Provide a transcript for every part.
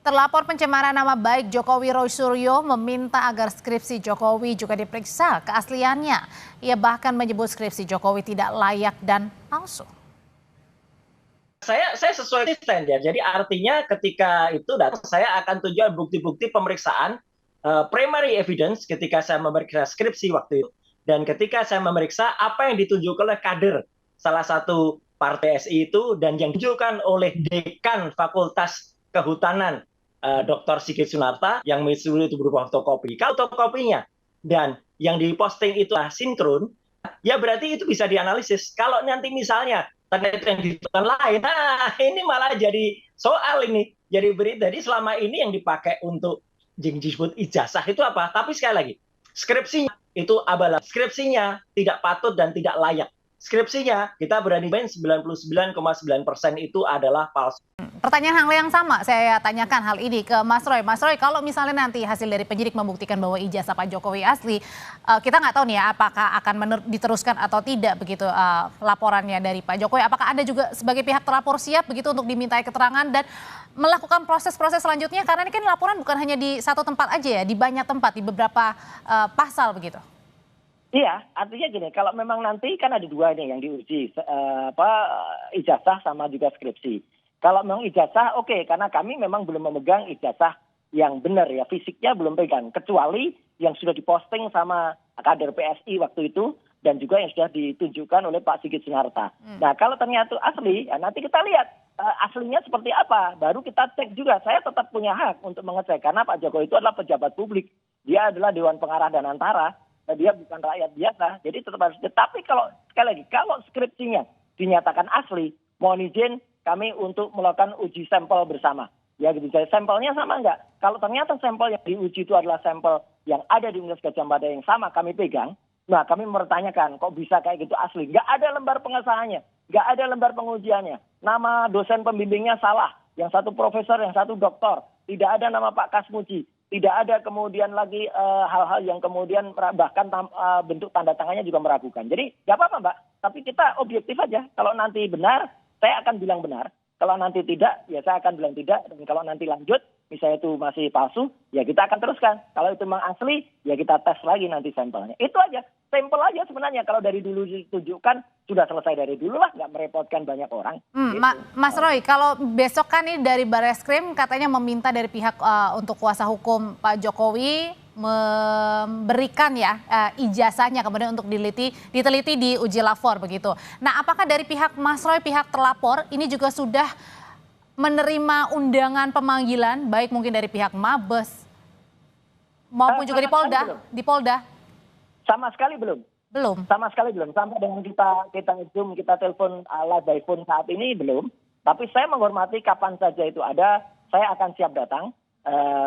Terlapor pencemaran nama baik Jokowi Roy Suryo meminta agar skripsi Jokowi juga diperiksa keasliannya. Ia bahkan menyebut skripsi Jokowi tidak layak dan palsu. Saya sesuai stand ya. Jadi artinya ketika itu datang, saya akan tunjukkan bukti-bukti pemeriksaan primary evidence ketika saya memeriksa skripsi waktu itu. Dan ketika saya memeriksa apa yang ditunjukkan oleh kader salah satu partai SI itu dan yang ditunjukkan oleh dekan Fakultas Kehutanan Dr. Sigit Sunarta yang menyusul itu berupa fotokopi. Kalau fotokopinya dan yang diposting itu sinkron, ya berarti itu bisa dianalisis. Kalau nanti misalnya ternyata yang ditentukan lain, nah ini malah jadi soal ini. Jadi selama ini yang dipakai untuk yang disebut ijazah itu apa? Tapi sekali lagi, skripsinya itu abalah. Skripsinya tidak patut dan tidak layak. Skripsinya kita berani main 99,9% itu adalah palsu. Pertanyaan hal yang sama saya tanyakan hal ini ke Mas Roy. Mas Roy, kalau misalnya nanti hasil dari penyidik membuktikan bahwa ijazah Pak Jokowi asli, kita nggak tahu nih ya apakah akan diteruskan atau tidak begitu laporannya dari Pak Jokowi. Apakah Anda juga sebagai pihak terlapor siap begitu untuk dimintai keterangan dan melakukan proses-proses selanjutnya? Karena ini kan laporan bukan hanya di satu tempat aja ya, di banyak tempat, di beberapa pasal begitu. Iya, artinya gini, kalau memang nanti kan ada dua nih yang diuji, ijazah sama juga skripsi. Kalau memang ijazah, oke, karena kami memang belum memegang ijazah yang benar ya, fisiknya belum pegang. Kecuali yang sudah diposting sama kader PSI waktu itu, dan juga yang sudah ditunjukkan oleh Pak Sigit Sunarta. Nah, kalau ternyata asli, ya nanti kita lihat aslinya seperti apa. Baru kita cek juga, saya tetap punya hak untuk mengecek. Karena Pak Jokowi itu adalah pejabat publik. Dia adalah Dewan Pengarah dan Antara. Dia bukan rakyat biasa, jadi tetap harus. Tapi kalau sekali lagi, kalau skripsinya dinyatakan asli, mohon izin kami untuk melakukan uji sampel bersama. Ya gitu, jadi sampelnya sama enggak? Kalau ternyata sampel yang diuji itu adalah sampel yang ada di Universitas Gadjah Mada yang sama kami pegang, nah kami mempertanyakan kok bisa kayak gitu asli? Enggak ada lembar pengesahannya, enggak ada lembar pengujiannya. Nama dosen pembimbingnya salah, yang satu profesor, yang satu doktor. Tidak ada nama Pak Kasmuji. Tidak ada kemudian lagi hal-hal yang kemudian bahkan bentuk tanda tangannya juga meragukan. Jadi nggak apa-apa Mbak, tapi kita objektif aja. Kalau nanti benar, saya akan bilang benar. Kalau nanti tidak, ya saya akan bilang tidak. Dan kalau nanti lanjut, misalnya itu masih palsu, ya kita akan teruskan. Kalau itu memang asli, ya kita tes lagi nanti sampelnya. Itu aja, sampel aja sebenarnya. Kalau dari dulu ditunjukkan, sudah selesai dari dulu lah, nggak merepotkan banyak orang. Gitu. Mas Roy, kalau besok kan ini dari Barreskrim katanya meminta dari pihak untuk kuasa hukum Pak Jokowi memberikan ya ijazahnya kemudian untuk diteliti di uji lapor begitu. Nah, apakah dari pihak Mas Roy, pihak terlapor ini juga sudah menerima undangan pemanggilan baik mungkin dari pihak Mabes maupun juga di Polda? Sama sekali belum. Belum. Sama sekali belum. Sampai dengan kita Zoom, kita telepon live by phone saat ini belum. Tapi saya menghormati kapan saja itu ada, saya akan siap datang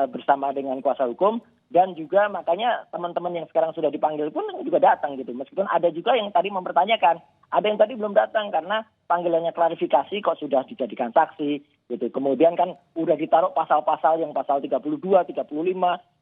bersama dengan kuasa hukum. Dan juga makanya teman-teman yang sekarang sudah dipanggil pun juga datang gitu. Meskipun ada juga yang tadi mempertanyakan, ada yang tadi belum datang karena panggilannya klarifikasi kok sudah dijadikan saksi gitu. Kemudian kan udah ditaruh pasal-pasal yang pasal 32, 35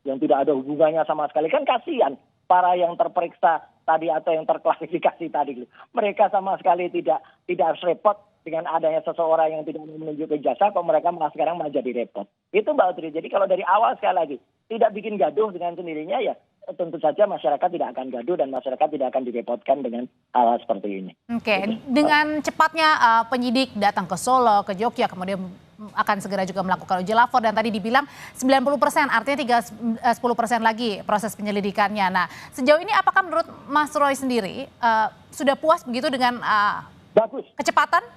yang tidak ada hubungannya sama sekali. Kan kasihan para yang terperiksa tadi atau yang terklarifikasi tadi gitu. Mereka sama sekali tidak harus repot dengan adanya seseorang yang tidak menunjukkan ijazah, kok mereka malah sekarang malah jadi repot. Itu Mbak Audrey. Jadi kalau dari awal sekali lagi tidak bikin gaduh dengan sendirinya, ya tentu saja masyarakat tidak akan gaduh dan masyarakat tidak akan direpotkan dengan hal seperti ini. Oke, dengan cepatnya penyidik datang ke Solo, ke Jogja, kemudian akan segera juga melakukan uji lapor dan tadi dibilang 90%, artinya tinggal 10% lagi proses penyelidikannya. Nah, sejauh ini apakah menurut Mas Roy sendiri sudah puas begitu dengan kecepatan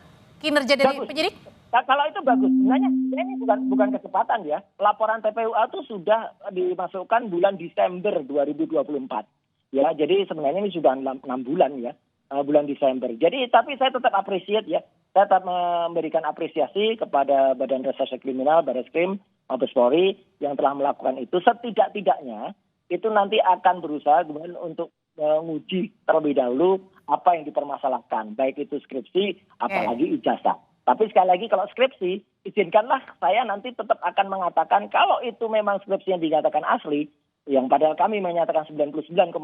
kinerja dari penyidik? Nah, kalau itu bagus. Sebenarnya ini bukan kecepatan ya. Laporan TPUA itu sudah dimasukkan bulan Desember 2024. Ya, jadi sebenarnya ini sudah 6 bulan ya, bulan Desember. Jadi tapi saya tetap appreciate ya. Saya tetap memberikan apresiasi kepada Badan Reserse Kriminal, Barreskrim, Mabes Polri yang telah melakukan itu. Setidak-tidaknya itu nanti akan berusaha kemudian untuk menguji terlebih dahulu apa yang dipermasalahkan, baik itu skripsi, apalagi ijazah. Tapi sekali lagi kalau skripsi, izinkanlah saya nanti tetap akan mengatakan kalau itu memang skripsi yang dinyatakan asli, yang padahal kami menyatakan 99,9%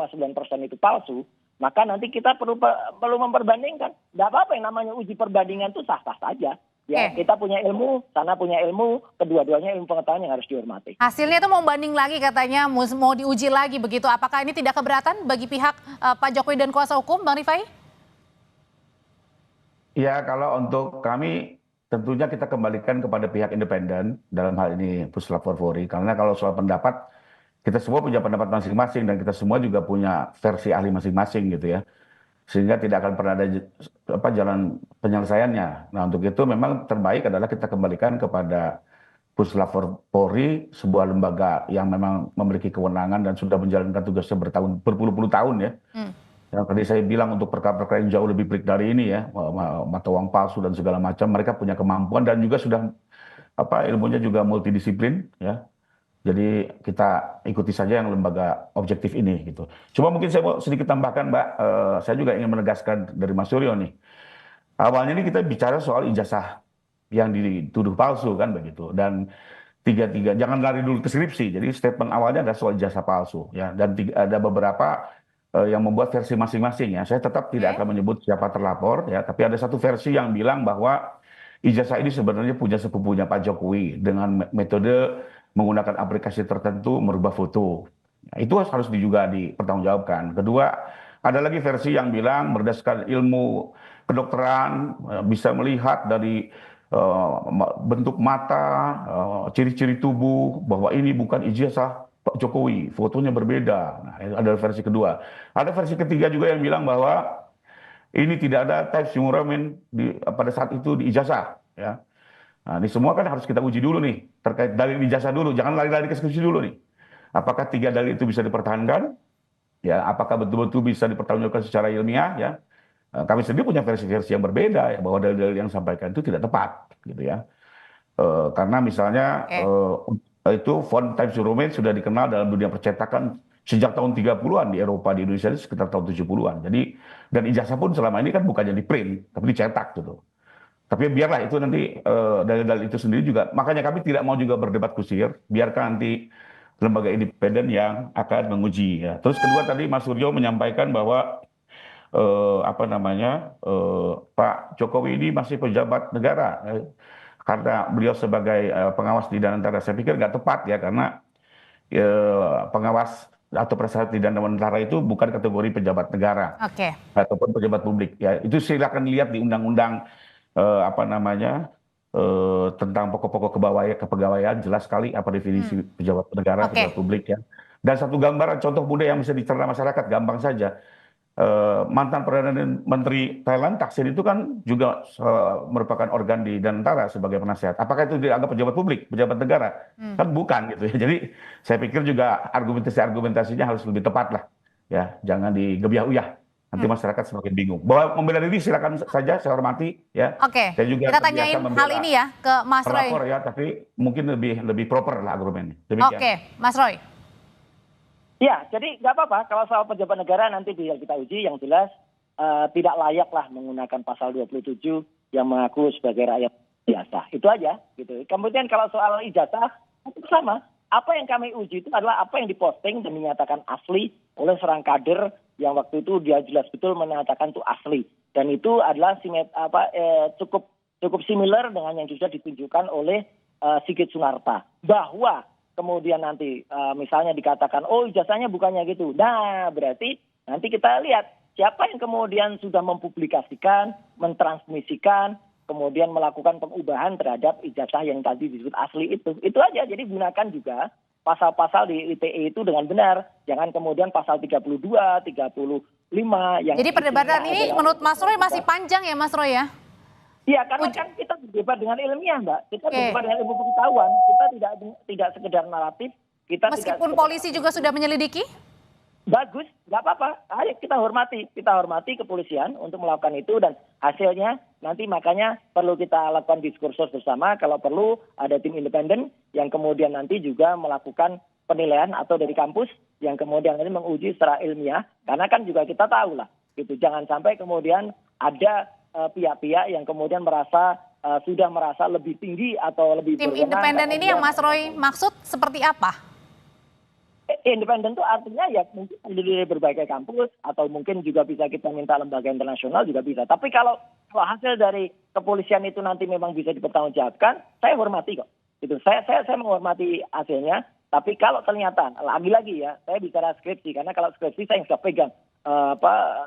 itu palsu, maka nanti kita perlu memperbandingkan. Tidak apa-apa yang namanya uji perbandingan itu sah-sah saja. Ya, kita punya ilmu, sana punya ilmu, kedua-duanya ilmu pengetahuan yang harus dihormati. Hasilnya itu mau banding lagi katanya, mau diuji lagi begitu. Apakah ini tidak keberatan bagi pihak Pak Jokowi dan kuasa hukum, Bang Rifai? Ya, kalau untuk kami tentunya kita kembalikan kepada pihak independen dalam hal ini Puslap Forwori. Karena kalau soal pendapat, kita semua punya pendapat masing-masing dan kita semua juga punya versi ahli masing-masing gitu ya. Sehingga tidak akan pernah ada jalan penyelesaiannya. Nah, untuk itu memang terbaik adalah kita kembalikan kepada Puslap Polri, sebuah lembaga yang memang memiliki kewenangan dan sudah menjalankan tugasnya berpuluh-puluh tahun ya. Yang tadi saya bilang untuk perkara-perkara yang jauh lebih pelik dari ini ya, mata uang palsu dan segala macam, mereka punya kemampuan dan juga sudah ilmunya juga multidisiplin ya. Jadi kita ikuti saja yang lembaga objektif ini gitu. Cuma mungkin saya mau sedikit tambahkan, Mbak. Saya juga ingin menegaskan dari Mas Suryo nih. Awalnya ini kita bicara soal ijazah yang dituduh palsu kan begitu. Dan tiga jangan lari dulu ke skripsi. Jadi statement awalnya adalah soal ijazah palsu ya. Dan ada beberapa yang membuat versi masing-masing ya. Saya tetap tidak akan menyebut siapa terlapor ya. Tapi ada satu versi yang bilang bahwa ijazah ini sebenarnya punya sepupunya Pak Jokowi dengan metode menggunakan aplikasi tertentu merubah foto. Nah, itu harus juga dipertanggungjawabkan. Kedua, ada lagi versi yang bilang berdasarkan ilmu kedokteran bisa melihat dari bentuk mata, ciri-ciri tubuh bahwa ini bukan ijazah Pak Jokowi, fotonya berbeda. Nah, ada versi kedua. Ada versi ketiga juga yang bilang bahwa ini tidak ada type singuramen pada saat itu di ijazah ya. Nah, ini semua kan harus kita uji dulu nih, terkait dalil ijazah dulu, jangan lari-lari ke skripsi dulu nih. Apakah tiga dalil itu bisa dipertahankan? Ya, apakah betul-betul bisa dipertanggungjawabkan secara ilmiah? Ya, kami sendiri punya versi-versi yang berbeda, ya, bahwa dalil-dalil yang disampaikan itu tidak tepat, gitu ya. Karena misalnya itu font Times New Roman sudah dikenal dalam dunia percetakan sejak tahun 30-an di Eropa, di Indonesia sekitar tahun 70-an. Jadi, dan ijazah pun selama ini kan bukannya di print, tapi dicetak gitu. Tapi biarlah itu nanti dalil-dalil itu sendiri juga. Makanya kami tidak mau juga berdebat kusir. Biarkan nanti lembaga independen yang akan menguji. Ya. Terus kedua tadi Mas Suryo menyampaikan bahwa Pak Jokowi ini masih pejabat negara. Karena beliau sebagai pengawas di Danantara. Saya pikir nggak tepat ya. Karena pengawas atau prasarat di Danantara itu bukan kategori pejabat negara. Ataupun pejabat publik. Ya, itu silakan lihat di undang-undang tentang pokok-pokok kepegawaian jelas sekali apa definisi pejabat negara, pejabat publik ya. Dan satu gambaran contoh mudah yang bisa dicerna masyarakat gampang saja. Mantan Perdana Menteri Thailand Thaksin itu kan juga merupakan organ di Danantara sebagai penasihat. Apakah itu dianggap pejabat publik, pejabat negara? Kan bukan gitu ya. Jadi saya pikir juga argumentasinya harus lebih tepat lah. Ya, jangan digebyah-uyah. Nanti masyarakat semakin bingung. Bahwa membela diri silakan saja, saya hormati ya. Oke. Saya juga kita tanyain hal ini ya ke Mas Roy. Ya, tapi mungkin lebih proper lah argumennya. Oke, Mas Roy. Ya, jadi nggak apa-apa kalau soal pejabat negara nanti kita uji yang jelas tidak layak lah menggunakan pasal 27 yang mengaku sebagai rakyat biasa. Itu aja gitu. Kemudian kalau soal ijazah itu sama. Apa yang kami uji itu adalah apa yang diposting dan dinyatakan asli oleh seorang kader yang waktu itu dia jelas betul menyatakan itu asli. Dan itu adalah cukup similar dengan yang sudah ditunjukkan oleh Sigit Sunarta. Bahwa kemudian nanti misalnya dikatakan, oh ijazahnya bukannya gitu. Nah berarti nanti kita lihat siapa yang kemudian sudah mempublikasikan, mentransmisikan, kemudian melakukan pengubahan terhadap ijazah yang tadi disebut asli itu. Itu aja, jadi gunakan juga pasal-pasal di ITE itu dengan benar. Jangan kemudian pasal 32, 35 yang... Jadi perdebatan ini menurut Mas Roy masih panjang ya Mas Roy ya? Iya, karena kan kita berdebat dengan ilmiah, Mbak. Kita berdebat dengan ilmu pengetahuan. Kita tidak sekedar naratif. Meskipun polisi juga sudah menyelidiki? Bagus, nggak apa-apa. Ayo kita hormati kepolisian untuk melakukan itu dan hasilnya nanti makanya perlu kita lakukan diskursus bersama. Kalau perlu ada tim independen yang kemudian nanti juga melakukan penilaian atau dari kampus yang kemudian nanti menguji secara ilmiah. Karena kan juga kita tahu lah, gitu. Jangan sampai kemudian ada pihak-pihak yang kemudian sudah merasa lebih tinggi atau lebih tim independen ini yang Mas Roy maksud seperti apa? Independen itu artinya ya mungkin dari berbagai kampus atau mungkin juga bisa kita minta lembaga internasional juga bisa. Tapi kalau hasil dari kepolisian itu nanti memang bisa dipertanggungjawabkan, saya hormati kok. Gitu. Saya menghormati hasilnya. Tapi kalau ternyata lagi-lagi ya, saya bicara skripsi karena kalau skripsi saya nggak pegang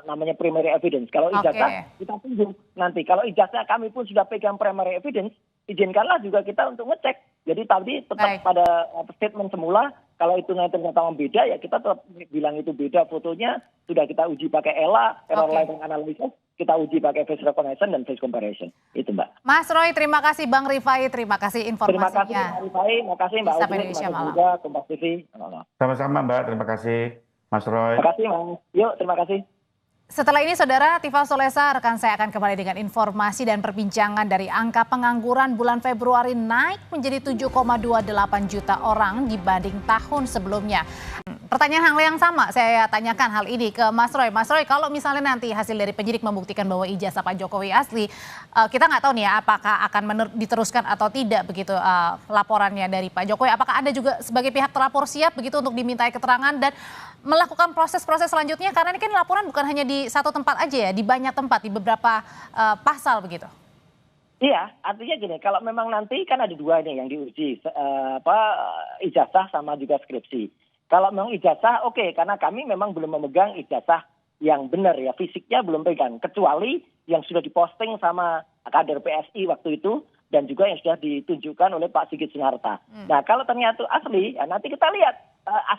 namanya primary evidence. Kalau ijazah kita tunggu nanti. Kalau ijazah kami pun sudah pegang primary evidence, izinkanlah juga kita untuk ngecek. Jadi tadi tetap pada statement semula. Kalau itu nanti ternyata beda, ya kita tetap bilang itu beda fotonya. Sudah kita uji pakai ELA, error lighting analysis, kita uji pakai face recognition dan face comparison. Itu Mbak. Mas Roy, terima kasih Bang Rifai, terima kasih informasinya. Terima kasih Mbak Rifai, terima kasih Mbak Audrey, terima kasih juga Kompas TV. Sama-sama Mbak, terima kasih Mas Roy. Terima kasih Mas. Yuk, terima kasih. Setelah ini Saudara Tifal Solesa, rekan saya akan kembali dengan informasi dan perbincangan dari angka pengangguran bulan Februari naik menjadi 7,28 juta orang dibanding tahun sebelumnya. Pertanyaan hal yang sama saya tanyakan hal ini ke Mas Roy. Mas Roy, kalau misalnya nanti hasil dari penyidik membuktikan bahwa ijazah Pak Jokowi asli, kita nggak tahu nih ya apakah akan diteruskan atau tidak begitu laporannya dari Pak Jokowi. Apakah Anda juga sebagai pihak terlapor siap begitu untuk dimintai keterangan dan melakukan proses-proses selanjutnya? Karena ini kan laporan bukan hanya di satu tempat aja ya, di banyak tempat, di beberapa pasal begitu. Iya, artinya gini, kalau memang nanti kan ada dua nih yang diuji, ijazah sama juga skripsi. Kalau memang ijazah, oke, karena kami memang belum memegang ijazah yang benar ya, fisiknya belum pegang. Kecuali yang sudah diposting sama kader PSI waktu itu, dan juga yang sudah ditunjukkan oleh Pak Sigit Sinarta. Nah, kalau ternyata asli, ya nanti kita lihat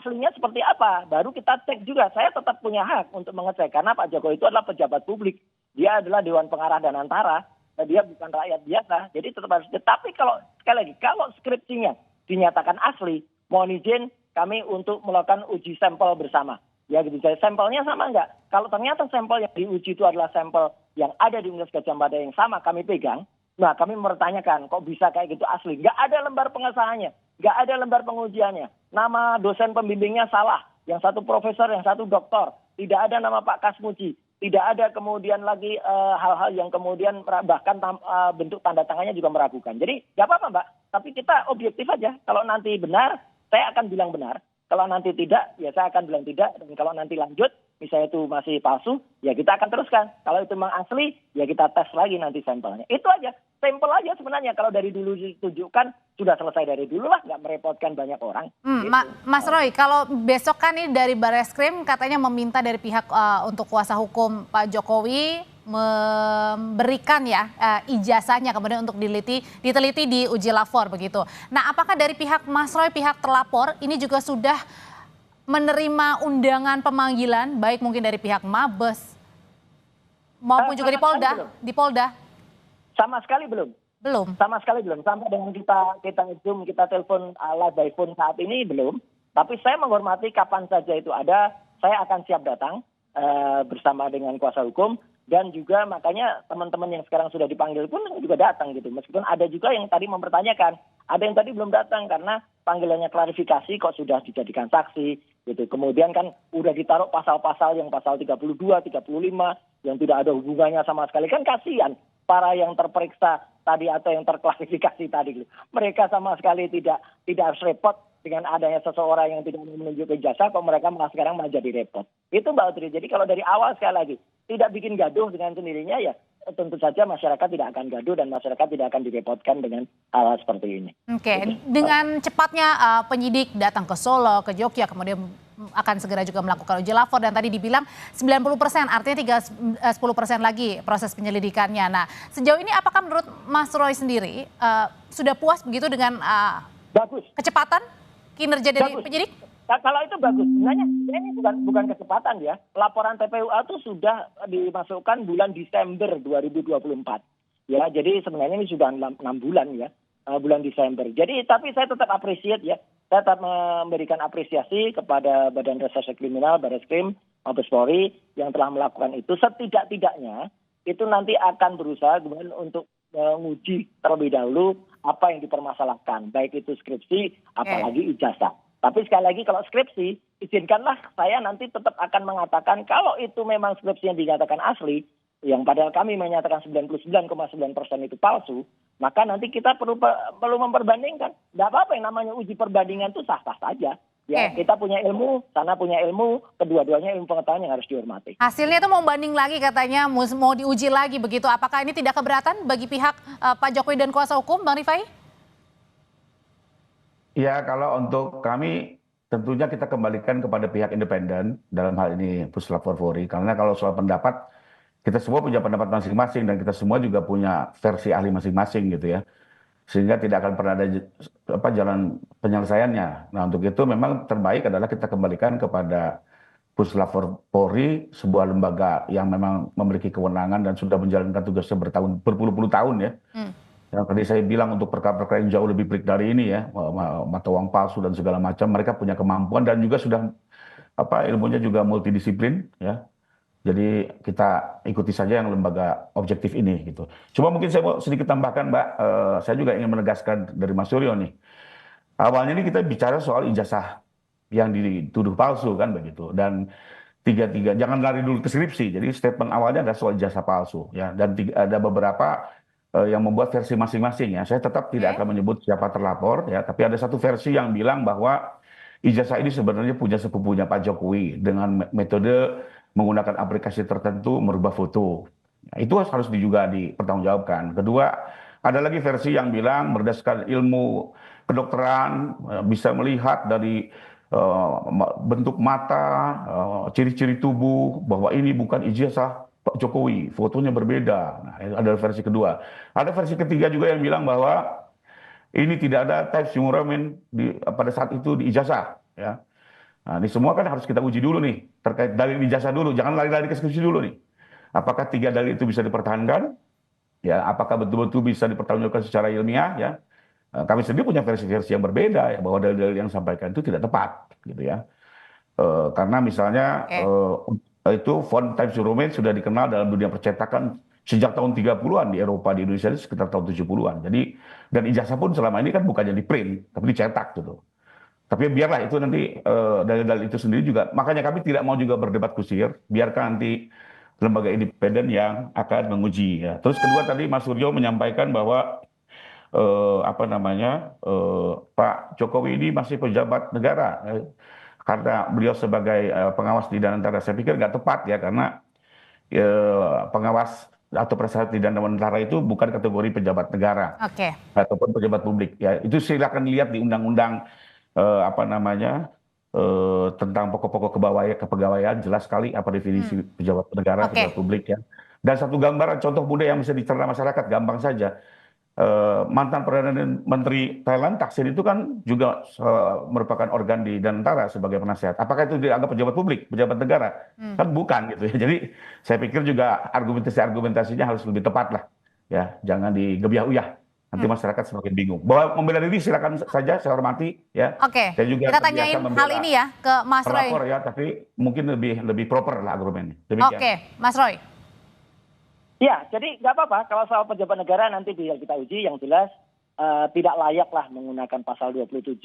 aslinya seperti apa. Baru kita cek juga, saya tetap punya hak untuk mengecek. Karena Pak Jokowi itu adalah pejabat publik. Dia adalah Dewan Pengarah dan Antara. Dia bukan rakyat biasa. Jadi tetap harus. Tapi kalau, sekali lagi, kalau skripsinya dinyatakan asli, mohon izin kami untuk melakukan uji sampel bersama. Ya gitu, sampelnya sama enggak? Kalau ternyata sampel yang diuji itu adalah sampel yang ada di Universitas Gadjah Mada yang sama kami pegang, nah kami mempertanyakan kok bisa kayak gitu asli. Enggak ada lembar pengesahannya, enggak ada lembar pengujiannya. Nama dosen pembimbingnya salah, yang satu profesor, yang satu doktor. Tidak ada nama Pak Kasmuji. Tidak ada kemudian lagi hal-hal yang kemudian bahkan bentuk tanda tangannya juga meragukan. Jadi nggak apa-apa Mbak, tapi kita objektif aja. Kalau nanti benar, saya akan bilang benar. Kalau nanti tidak, ya saya akan bilang tidak. Dan kalau nanti lanjut, misalnya itu masih palsu, ya kita akan teruskan. Kalau itu memang asli, ya kita tes lagi nanti sampelnya. Itu aja, sampel aja sebenarnya. Kalau dari dulu ditunjukkan, sudah selesai dari dulu lah, nggak merepotkan banyak orang. Gitu. Mas Roy, kalau besok kan ini dari Bareskrim katanya meminta dari pihak untuk kuasa hukum Pak Jokowi memberikan ya ijazahnya kemudian untuk diteliti di uji lapor begitu. Nah, apakah dari pihak Mas Roy, pihak terlapor ini juga sudah menerima undangan pemanggilan baik mungkin dari pihak Mabes maupun juga di Polda? Sama sekali belum. Belum. Sama sekali belum. Sampai dengan kita Zoom, kita telepon live by phone saat ini belum. Tapi saya menghormati kapan saja itu ada, saya akan siap datang bersama dengan kuasa hukum. Dan juga makanya teman-teman yang sekarang sudah dipanggil pun juga datang gitu. Meskipun ada juga yang tadi mempertanyakan, ada yang tadi belum datang karena panggilannya klarifikasi kok sudah dijadikan saksi gitu. Kemudian kan udah ditaruh pasal-pasal yang pasal 32, 35 yang tidak ada hubungannya sama sekali. Kan kasihan para yang terperiksa tadi atau yang terklarifikasi tadi. Mereka sama sekali tidak harus repot dengan adanya seseorang yang tidak menunjukkan jasa, kok mereka malah sekarang malah jadi repot. Itu Mbak Audrey. Jadi kalau dari awal sekali lagi tidak bikin gaduh dengan sendirinya, ya tentu saja masyarakat tidak akan gaduh dan masyarakat tidak akan direpotkan dengan hal seperti ini. Oke, dengan cepatnya penyidik datang ke Solo, ke Jogja, kemudian akan segera juga melakukan uji lapor dan tadi dibilang 90%, artinya tinggal 10% lagi proses penyelidikannya. Nah, sejauh ini apakah menurut Mas Roy sendiri sudah puas begitu dengan bagus kecepatan kinerja dari penyidik? Kalau itu bagus. Sebenarnya ini bukan kecepatan ya. Laporan TPUA itu sudah dimasukkan bulan Desember 2024. Ya, jadi sebenarnya ini sudah 6 bulan ya, bulan Desember. Jadi tapi saya tetap appreciate ya. Saya tetap memberikan apresiasi kepada Badan Reserse Kriminal, Bareskrim, Mabes Polri yang telah melakukan itu. Setidak-tidaknya itu nanti akan berusaha untuk menguji terlebih dahulu apa yang dipermasalahkan, baik itu skripsi, apalagi ijazah. Tapi sekali lagi kalau skripsi, izinkanlah saya nanti tetap akan mengatakan kalau itu memang skripsi yang dinyatakan asli, yang padahal kami menyatakan 99,9% itu palsu, maka nanti kita perlu memperbandingkan. Tidak apa-apa yang namanya uji perbandingan itu sah-sah saja. Ya, Oke. kita punya ilmu, sana punya ilmu, kedua-duanya ilmu pengetahuan yang harus dihormati. Hasilnya itu mau banding lagi katanya, mau diuji lagi begitu. Apakah ini tidak keberatan bagi pihak Pak Jokowi dan kuasa hukum, Bang Rifai? Ya, kalau untuk kami tentunya kita kembalikan kepada pihak independen dalam hal ini Puslap Forwori. Karena kalau soal pendapat, kita semua punya pendapat masing-masing dan kita semua juga punya versi ahli masing-masing gitu ya. Sehingga tidak akan pernah ada jalan penyelesaiannya. Nah, untuk itu memang terbaik adalah kita kembalikan kepada Puslap Polri, sebuah lembaga yang memang memiliki kewenangan dan sudah menjalankan tugasnya berpuluh-puluh tahun ya. Yang tadi saya bilang untuk perkara-perkara yang jauh lebih pelik dari ini ya, mata uang palsu dan segala macam, mereka punya kemampuan dan juga sudah ilmunya juga multidisiplin ya. Jadi kita ikuti saja yang lembaga objektif ini gitu. Cuma mungkin saya mau sedikit tambahkan, Mbak. Saya juga ingin menegaskan dari Mas Suryo nih. Awalnya ini kita bicara soal ijazah yang dituduh palsu kan begitu. Dan tiga jangan lari dulu ke skripsi. Jadi statement awalnya adalah soal ijazah palsu ya. Dan ada beberapa yang membuat versi masing-masing ya. Saya tetap tidak akan menyebut siapa terlapor ya. Tapi ada satu versi yang bilang bahwa ijazah ini sebenarnya punya sepupunya Pak Jokowi dengan metode menggunakan aplikasi tertentu merubah foto. Nah, itu harus juga dipertanggungjawabkan. Kedua, ada lagi versi yang bilang berdasarkan ilmu kedokteran bisa melihat dari bentuk mata, ciri-ciri tubuh bahwa ini bukan ijazah Pak Jokowi, fotonya berbeda. Nah, itu adalah versi kedua. Ada versi ketiga juga yang bilang bahwa ini tidak ada type sumuramen pada saat itu di ijazah ya. Nah, ini semua kan harus kita uji dulu nih, terkait dalil ijazah dulu, jangan lari-lari ke skripsi dulu nih. Apakah tiga dalil itu bisa dipertahankan? Ya, apakah betul-betul bisa dipertanggungjawabkan secara ilmiah? Ya, kami sendiri punya versi-versi yang berbeda, ya, bahwa dalil-dalil yang disampaikan itu tidak tepat, gitu ya. Karena misalnya itu font Times New Roman sudah dikenal dalam dunia percetakan sejak tahun 30-an di Eropa, di Indonesia itu sekitar tahun 70-an. Jadi, dan ijazah pun selama ini kan bukannya di print, tapi dicetak gitu. Tapi biarlah itu nanti dalil-dalil itu sendiri juga. Makanya kami tidak mau juga berdebat kusir. Biarkan nanti lembaga independen yang akan menguji. Ya. Terus kedua tadi Mas Suryo menyampaikan bahwa Pak Jokowi ini masih pejabat negara. Karena beliau sebagai pengawas di Danantara. Saya pikir nggak tepat ya karena pengawas atau prasarat di Danantara itu bukan kategori pejabat negara ataupun pejabat publik. Ya itu silakan lihat di undang-undang tentang pokok-pokok kepegawaian jelas sekali apa definisi pejabat negara, pejabat publik ya. Dan satu gambaran contoh mudah yang bisa dicerna masyarakat gampang saja. Mantan Perdana Menteri Thailand Thaksin itu kan juga merupakan organ di Danantara sebagai penasihat. Apakah itu dianggap pejabat publik, pejabat negara? Kan bukan gitu ya. Jadi saya pikir juga argumentasinya harus lebih tepat lah. Ya, jangan digebiah-uyah. Nanti masyarakat semakin bingung. Bahwa membela diri silakan saja, saya hormati ya. Oke. Saya juga kita tanyain hal ini ya ke Mas Roy. Pelapor ya, tapi mungkin lebih proper lah argumennya. Oke, Mas Roy. Ya, jadi nggak apa-apa kalau soal pejabat negara nanti bisa kita uji. Yang jelas tidak layak lah menggunakan pasal 27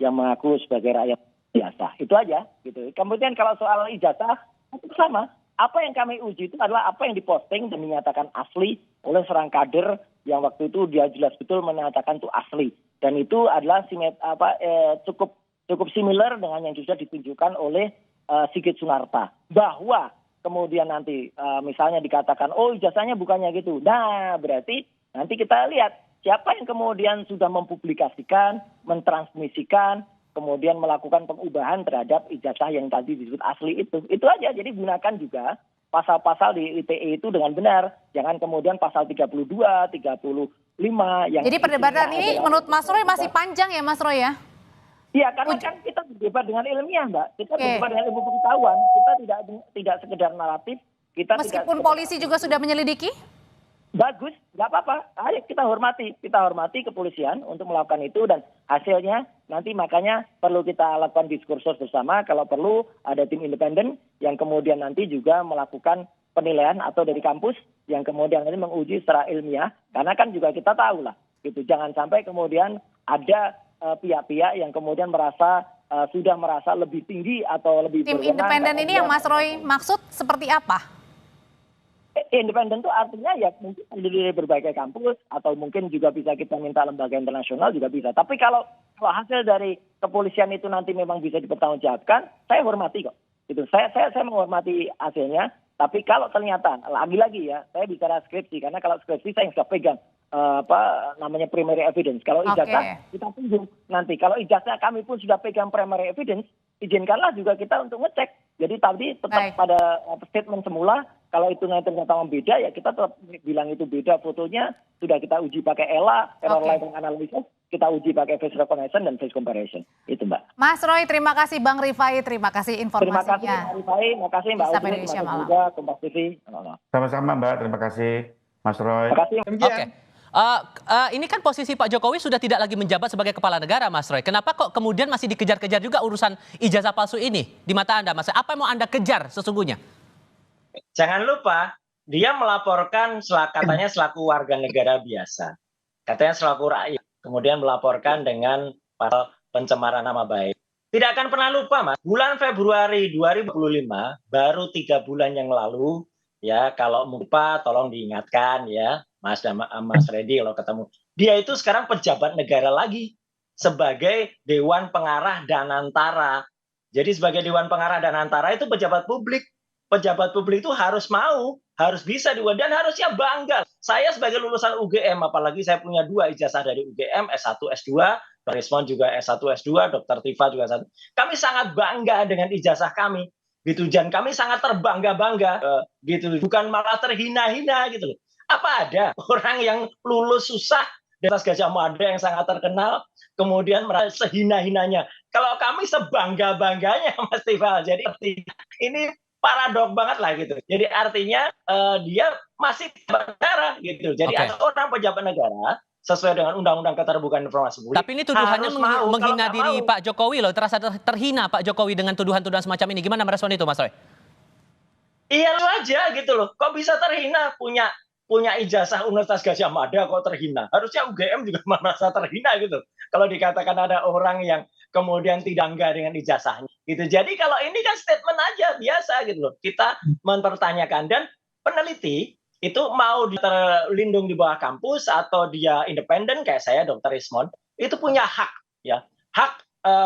yang mengaku sebagai rakyat biasa. Itu aja gitu. Kemudian kalau soal ijazah itu sama. Apa yang kami uji itu adalah apa yang diposting dan dinyatakan asli oleh seorang kader yang waktu itu dia jelas betul menyatakan itu asli. Dan itu adalah cukup similar dengan yang sudah ditunjukkan oleh Sigit Sunarta. Bahwa kemudian nanti misalnya dikatakan, oh ijazahnya bukannya gitu. Nah berarti nanti kita lihat siapa yang kemudian sudah mempublikasikan, mentransmisikan, kemudian melakukan pengubahan terhadap ijazah yang tadi disebut asli itu. Itu aja, jadi gunakan juga pasal-pasal di ITE itu dengan benar. Jangan kemudian pasal 32, 35 yang... Jadi perdebatan ini menurut Mas Roy masih panjang ya Mas Roy ya? Iya, karena kan kita berdebat dengan ilmiah, Mbak. Kita berdebat dengan ilmu pengetahuan. Kita tidak sekedar naratif. Meskipun polisi juga sudah menyelidiki? Bagus, nggak apa-apa. Ayo kita hormati kepolisian untuk melakukan itu dan hasilnya nanti makanya perlu kita lakukan diskursus bersama. Kalau perlu ada tim independen yang kemudian nanti juga melakukan penilaian atau dari kampus yang kemudian nanti menguji secara ilmiah. Karena kan juga kita tahu lah, gitu. Jangan sampai kemudian ada pihak-pihak yang kemudian sudah merasa lebih tinggi atau lebih tim independen ini yang Mas Roy maksud seperti apa? Independen itu artinya ya mungkin dari berbagai kampus atau mungkin juga bisa kita minta lembaga internasional juga bisa. Tapi kalau hasil dari kepolisian itu nanti memang bisa dipertanggungjawabkan, saya hormati kok. Gitu. Saya menghormati hasilnya. Tapi kalau ternyata lagi-lagi ya, saya bicara skripsi karena kalau skripsi saya sudah pegang namanya primary evidence. Kalau ijazah kita tunggu nanti. Kalau ijazah kami pun sudah pegang primary evidence, izinkanlah juga kita untuk ngecek. Jadi tadi tetap pada statement semula. Kalau itu nanti ternyata membeda, ya kita tetap bilang itu beda fotonya. Sudah kita uji pakai ELA, error lighting analysis, kita uji pakai face recognition dan face comparison. Itu Mbak. Mas Roy, terima kasih Bang Rifai, terima kasih informasinya. Terima kasih Mbak Rifai, terima kasih Mbak Audrey, terima kasih juga Kompas TV. Sama-sama Mbak, terima kasih Mas Roy. Terima kasih. Oke. Ini kan posisi Pak Jokowi sudah tidak lagi menjabat sebagai kepala negara, Mas Roy. Kenapa kok kemudian masih dikejar-kejar juga urusan ijazah palsu ini di mata Anda, Mas? Apa yang mau Anda kejar sesungguhnya? Jangan lupa, dia melaporkan katanya selaku warga negara biasa. Katanya selaku rakyat. Kemudian melaporkan dengan pasal pencemaran nama baik. Tidak akan pernah lupa, Mas. Bulan Februari 2025, baru 3 bulan yang lalu, ya kalau lupa tolong diingatkan ya, Mas Reddy kalau ketemu. Dia itu sekarang pejabat negara lagi sebagai Dewan Pengarah Danantara. Jadi sebagai Dewan Pengarah Danantara itu pejabat publik. Pejabat publik itu harus harus bisa dan harusnya bangga. Saya sebagai lulusan UGM, apalagi saya punya 2 ijazah dari UGM, S1, S2, Dr. Rismon juga S1, S2, Dr. Tifa juga S1. Kami sangat bangga dengan ijazah kami, gitu. Dan kami sangat terbangga-bangga, gitu. Bukan malah terhina-hina, gitu. Apa ada orang yang lulus susah di atas Gajah Mada yang sangat terkenal, kemudian merasa sehina-hinanya. Kalau kami sebangga-bangganya, Mas Tifa. Jadi ini paradok banget lah gitu. Jadi artinya dia masih pejabat negara gitu. Jadi ada orang pejabat negara sesuai dengan Undang-Undang Keterbukaan Informasi Publik. Tapi ini tuduhannya menghina diri Pak Jokowi loh. Terasa terhina Pak Jokowi dengan tuduhan-tuduhan semacam ini. Gimana merespon itu, Mas Roy? Iya lu aja gitu loh. Kok bisa terhina punya ijazah Universitas Gadjah Mada kok terhina? Harusnya UGM juga merasa terhina gitu. Kalau dikatakan ada orang yang kemudian tidak enggak dengan ijazahnya gitu. Jadi kalau ini kan statement aja biasa gitu loh. Kita mempertanyakan dan peneliti itu mau terlindung di bawah kampus atau dia independen kayak saya Dr. Rismon itu punya hak ya. Hak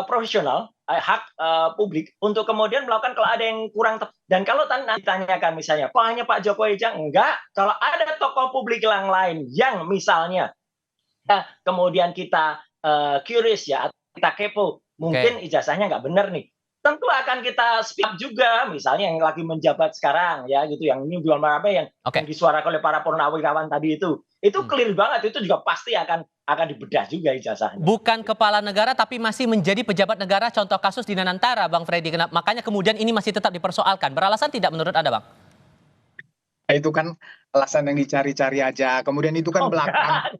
profesional, hak publik untuk kemudian melakukan kalau ada yang kurang tepat. Dan kalau ditanyakan misalnya, kok hanya Pak Jokowi aja? Enggak, kalau ada tokoh publik yang lain yang misalnya kemudian kita curious ya, atau kita kepo, mungkin ijazahnya nggak benar nih. Tentu akan kita speak up juga, misalnya yang lagi menjabat sekarang ya gitu, yang ini jual apa yang disuarakan oleh para purnawirawan tadi itu clear banget, itu juga pasti akan dibedah juga ijazahnya. Bukan kepala negara tapi masih menjadi pejabat negara, contoh kasus di Danantara, Bang Freddy. Makanya kemudian ini masih tetap dipersoalkan. Beralasan tidak menurut Anda, Bang? Itu kan alasan yang dicari-cari aja. Kemudian itu kan belakangan.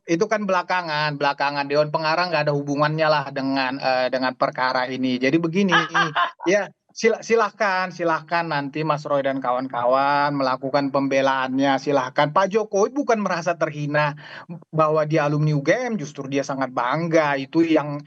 Itu kan belakangan Dewan Pengarah nggak ada hubungannya lah dengan perkara ini. Jadi begini, ya silahkan nanti Mas Roy dan kawan-kawan melakukan pembelaannya, silahkan. Pak Jokowi bukan merasa terhina bahwa dia alumni UGM, justru dia sangat bangga. Itu yang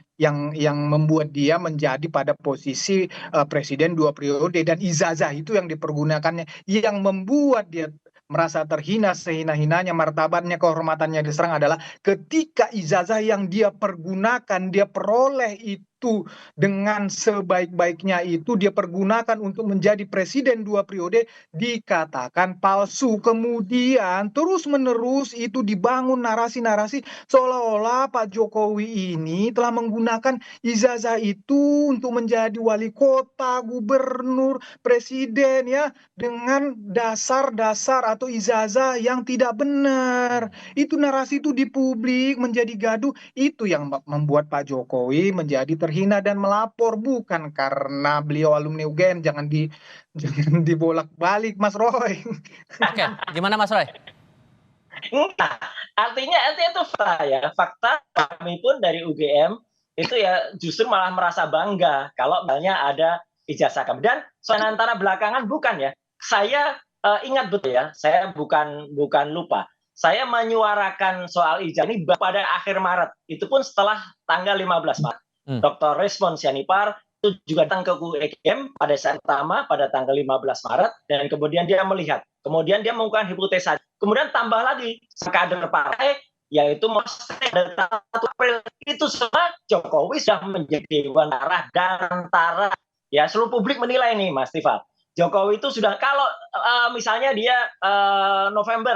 membuat dia menjadi pada posisi presiden 2 periode, dan ijazah itu yang dipergunakannya yang membuat dia merasa terhina, sehina-hinanya, martabatnya, kehormatannya diserang adalah ketika ijazah yang dia pergunakan, dia peroleh itu dengan sebaik-baiknya itu dia pergunakan untuk menjadi presiden 2 periode dikatakan palsu. Kemudian terus-menerus itu dibangun narasi-narasi seolah-olah Pak Jokowi ini telah menggunakan ijazah itu untuk menjadi wali kota, gubernur, presiden ya, dengan dasar-dasar atau ijazah yang tidak benar. Itu narasi itu di publik menjadi gaduh, itu yang membuat Pak Jokowi menjadi terhina dan melapor, bukan karena beliau alumni UGM. Jangan dibolak-balik, Mas Roy. Oke, gimana Mas Roy? Nah, artinya itu fakta kami pun dari UGM itu ya justru malah merasa bangga kalau misalnya ada ijazah kami. Dan sementara belakangan bukan ya, saya ingat betul ya, saya bukan lupa. Saya menyuarakan soal ijazah ini pada akhir Maret. Itu pun setelah tanggal 15 Maret. Dr. Rismon Sianipar itu juga datang ke UGM pada saat pertama pada tanggal 15 Maret. Dan kemudian dia melihat. Kemudian dia melakukan hipotesa. Kemudian tambah lagi kader partai yaitu dan 1 April itu semua Jokowi sudah menjadi dewan antara ya seluruh publik menilai nih Mas Tifal. Jokowi itu sudah kalau misalnya dia November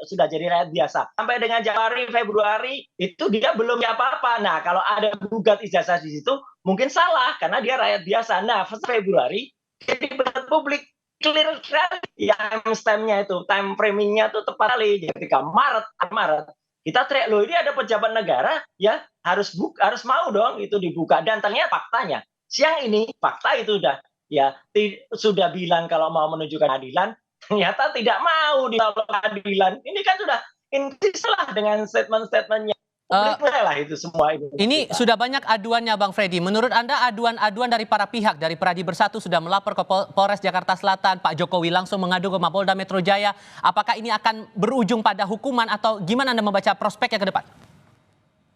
sudah jadi rakyat biasa. Sampai dengan Januari, Februari itu dia belum apa-apa. Nah, kalau ada gugat ijazah di situ mungkin salah karena dia rakyat biasa. Nah, Februari jadi benar publik clear sekali ya time-nya itu, time framing-nya itu tepat sekali. Jadi ketika Maret kita teriak loh ini ada pejabat negara ya harus mau dong itu dibuka dan ternyata faktanya siang ini fakta itu sudah bilang kalau mau menunjukkan keadilan, ternyata tidak mau ditolak keadilan. Ini kan sudah salah dengan statement-statementnya. Lah itu semua itu. Ini sudah banyak aduannya Bang Freddy. Menurut Anda aduan dari para pihak, dari Pradi Bersatu sudah melapor ke Polres Jakarta Selatan, Pak Jokowi langsung mengadu ke Mapolda Metro Jaya. Apakah ini akan berujung pada hukuman atau gimana Anda membaca prospeknya ke depan?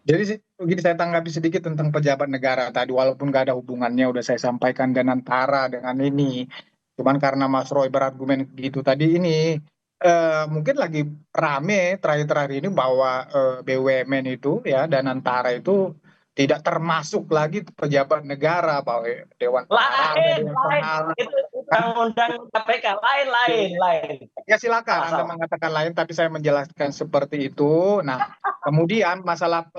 Jadi begini, saya tanggapi sedikit tentang pejabat negara tadi, walaupun nggak ada hubungannya udah saya sampaikan dan antara dengan ini. Cuman karena Mas Roy berargumen gitu tadi ini mungkin lagi rame terakhir-terakhir ini bahwa BUMN itu ya dan antara itu tidak termasuk lagi pejabat negara, bahwa Dewan Pengarah itu undang-undang KPK lain. Ya silakan Anda mengatakan lain, tapi saya menjelaskan seperti itu. Nah, kemudian masalah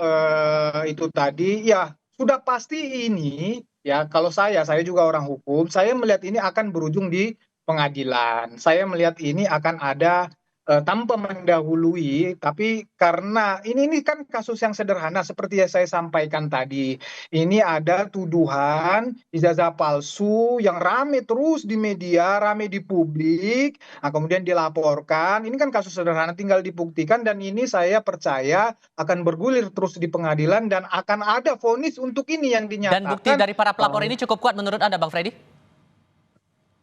itu tadi ya sudah pasti ini ya, kalau saya juga orang hukum, saya melihat ini akan berujung di pengadilan. Saya melihat ini akan ada tanpa mendahului, tapi karena ini kan kasus yang sederhana seperti yang saya sampaikan tadi. Ini ada tuduhan ijazah palsu yang rame terus di media, rame di publik, nah, kemudian dilaporkan. Ini kan kasus sederhana tinggal dibuktikan dan ini saya percaya akan bergulir terus di pengadilan dan akan ada vonis untuk ini yang dinyatakan. Dan bukti dari para pelapor ini cukup kuat menurut Anda Bang Freddy?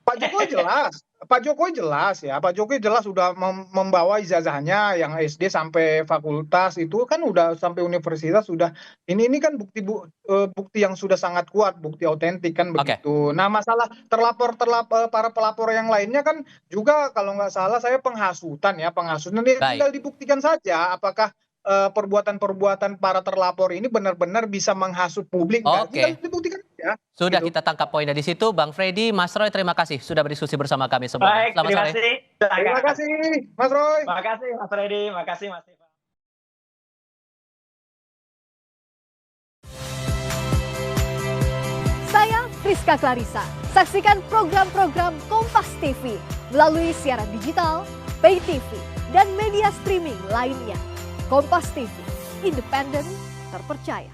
Pak Jokowi jelas ya. Pak Jokowi jelas sudah membawa ijazahnya yang SD sampai fakultas itu kan udah sampai universitas sudah. Ini kan bukti yang sudah sangat kuat, bukti autentik kan begitu. Nah, masalah para pelapor yang lainnya kan juga kalau nggak salah saya penghasutan tinggal dibuktikan saja apakah perbuatan-perbuatan para terlapor ini benar-benar bisa menghasut publik. Tinggal dibuktikan ya. Sudah gitu. Kita tangkap poin dari situ. Bang Freddy, Mas Roy, terima kasih sudah berdiskusi bersama kami semua. Baik, terima kasih. Terima kasih Mas Roy. Terima kasih Mas Freddy, terima kasih Mas Tifal. Saya Friska Clarissa. Saksikan program-program Kompas TV melalui siaran digital, pay TV, dan media streaming lainnya. Kompas TV, independen, terpercaya.